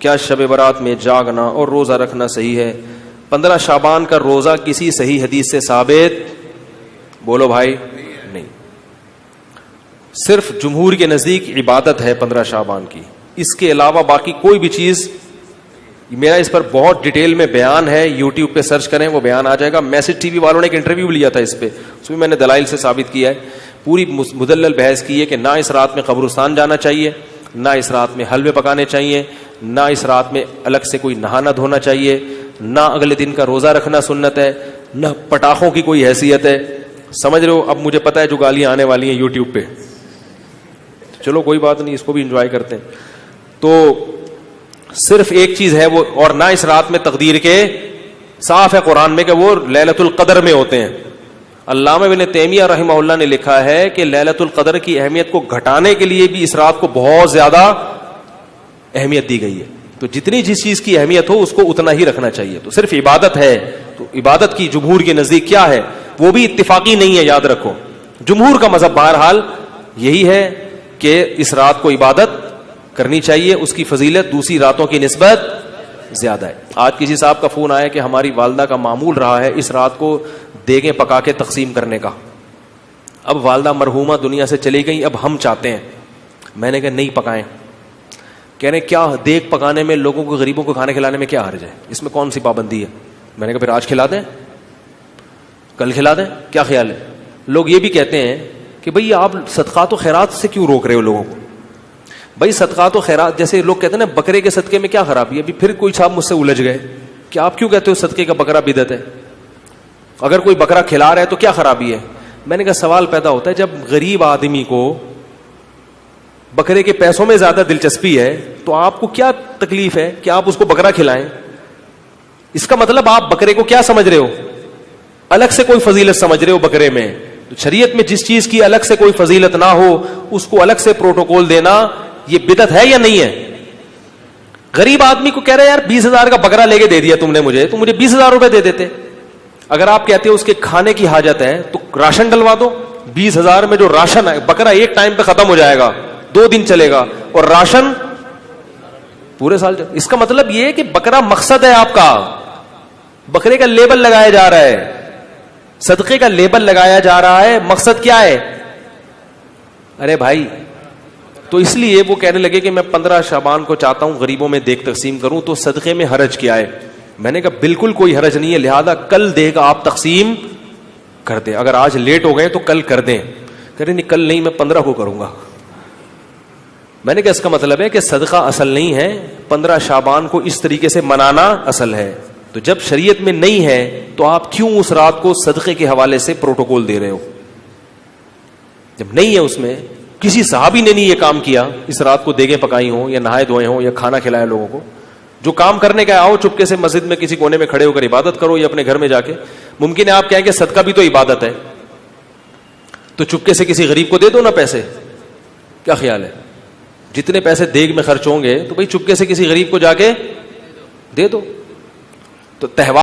کیا شب برات میں جاگنا اور روزہ رکھنا صحیح ہے؟ 15 شعبان کا روزہ کسی صحیح حدیث سے ثابت بولو بھائی نہیں. صرف جمہور کے نزدیک عبادت ہے 15 شعبان کی, اس کے علاوہ باقی کوئی بھی چیز. میرا اس پر بہت ڈیٹیل میں بیان ہے, یوٹیوب پہ سرچ کریں وہ بیان آ جائے گا. میسج ٹی وی والوں نے ایک انٹرویو لیا تھا اس پہ, اس میں نے دلائل سے ثابت کیا ہے, پوری مدلل بحث کی ہے کہ نہ اس رات میں قبرستان جانا چاہیے, نہ اس رات میں حلوے پکانے چاہیے, نہ اس رات میں الگ سے کوئی نہانا دھونا چاہیے, نہ اگلے دن کا روزہ رکھنا سنت ہے, نہ پٹاخوں کی کوئی حیثیت ہے. سمجھ رہے ہو؟ اب مجھے پتا ہے جو گالیاں آنے والی ہیں یوٹیوب پہ, چلو کوئی بات نہیں, اس کو بھی انجوائے کرتے ہیں. تو صرف ایک چیز ہے وہ, اور نہ اس رات میں تقدیر کے, صاف ہے قرآن میں کہ وہ لیلۃ القدر میں ہوتے ہیں. علامہ ابن تیمیہ رحمہ اللہ نے لکھا ہے کہ لیلۃ القدر کی اہمیت کو گھٹانے کے لیے بھی اس رات کو بہت زیادہ اہمیت دی گئی ہے. تو جتنی جس چیز کی اہمیت ہو اس کو اتنا ہی رکھنا چاہیے. تو صرف عبادت ہے, تو عبادت کی جمہور کے نزدیک کیا ہے, وہ بھی اتفاقی نہیں ہے, یاد رکھو. جمہور کا مذہب بہرحال یہی ہے کہ اس رات کو عبادت کرنی چاہیے, اس کی فضیلت دوسری راتوں کی نسبت زیادہ ہے. آج کسی صاحب کا فون آیا کہ ہماری والدہ کا معمول رہا ہے اس رات کو دیگیں پکا کے تقسیم کرنے کا. اب والدہ مرحومہ دنیا سے چلی گئی, اب ہم چاہتے ہیں. میں نے کہا نہیں پکائیں. کہہ رہے کیا دیگ پکانے میں, لوگوں کو, غریبوں کو کھانے کھلانے میں کیا حرج ہے, اس میں کون سی پابندی ہے؟ میں نے کہا پھر آج کھلا دیں, کل کھلا دیں, کیا خیال ہے؟ لوگ یہ بھی کہتے ہیں کہ بھئی آپ صدقات و خیرات سے کیوں روک رہے ہو لوگوں کو؟ بھائی صدقات و خیرات, جیسے لوگ کہتے ہیں نا بکرے کے صدقے میں کیا خرابی ہے. ابھی پھر کوئی صاحب مجھ سے الجھ گئے کہ آپ کیوں کہتے ہو صدقے کا بکرا بدعت ہے, اگر کوئی بکرا کھلا رہا ہے تو کیا خرابی ہے؟ میں نے کہا سوال پیدا ہوتا ہے, جب غریب آدمی کو بکرے کے پیسوں میں زیادہ دلچسپی ہے تو آپ کو کیا تکلیف ہے کہ آپ اس کو بکرا کھلائیں؟ اس کا مطلب آپ بکرے کو کیا سمجھ رہے ہو, الگ سے کوئی فضیلت سمجھ رہے ہو بکرے میں. تو شریعت میں جس چیز کی الگ سے کوئی فضیلت نہ ہو اس کو الگ سے پروٹوکول دینا یہ بدعت ہے یا نہیں ہے؟ غریب آدمی کو کہہ رہے یار 20,000 کا بکرا لے کے دے دیا تم نے مجھے, تو مجھے 20,000 روپے دے دیتے. اگر آپ کہتے ہو اس کے کھانے کی حاجت ہے تو راشن ڈلوا دو. 20,000 میں جو راشن ہے, بکرا ایک ٹائم پہ ختم ہو جائے گا, 2 دن چلے گا, اور راشن پورے سال. اس کا مطلب یہ ہے کہ بکرا مقصد ہے آپ کا, بکرے کا لیبل لگایا جا رہا ہے, صدقے کا لیبل لگایا جا رہا ہے, مقصد کیا ہے؟ ارے بھائی, تو اس لیے وہ کہنے لگے کہ میں 15 شعبان کو چاہتا ہوں غریبوں میں دیگ تقسیم کروں, تو صدقے میں حرج کیا ہے؟ میں نے کہا بالکل کوئی حرج نہیں ہے, لہذا کل دیگ آپ تقسیم کر دیں, اگر آج لیٹ ہو گئے تو کل کر دیں. کہہ رہے نہیں کل نہیں, میں 15 کو کروں گا. میں نے کہا اس کا مطلب ہے کہ صدقہ اصل نہیں ہے, 15 شعبان کو اس طریقے سے منانا اصل ہے. تو جب شریعت میں نہیں ہے تو آپ کیوں اس رات کو صدقے کے حوالے سے پروٹوکول دے رہے ہو؟ جب نہیں ہے, اس میں کسی صحابی نے نہیں یہ کام کیا, اس رات کو دیگیں پکائی ہوں یا نہائے دھوئے ہوں یا کھانا کھلایا لوگوں کو. جو کام کرنے کا آؤ چپکے سے مسجد میں کسی کونے میں کھڑے ہو کر عبادت کرو, یا اپنے گھر میں جا کے. ممکن ہے آپ کہیں کہ صدقہ بھی تو عبادت ہے, تو چپکے سے کسی غریب کو دے دو نا پیسے. کیا خیال ہے؟ جتنے پیسے دیگ میں خرچ ہوں گے تو بھائی چپکے سے کسی غریب کو جا کے دے دو. تو تہوار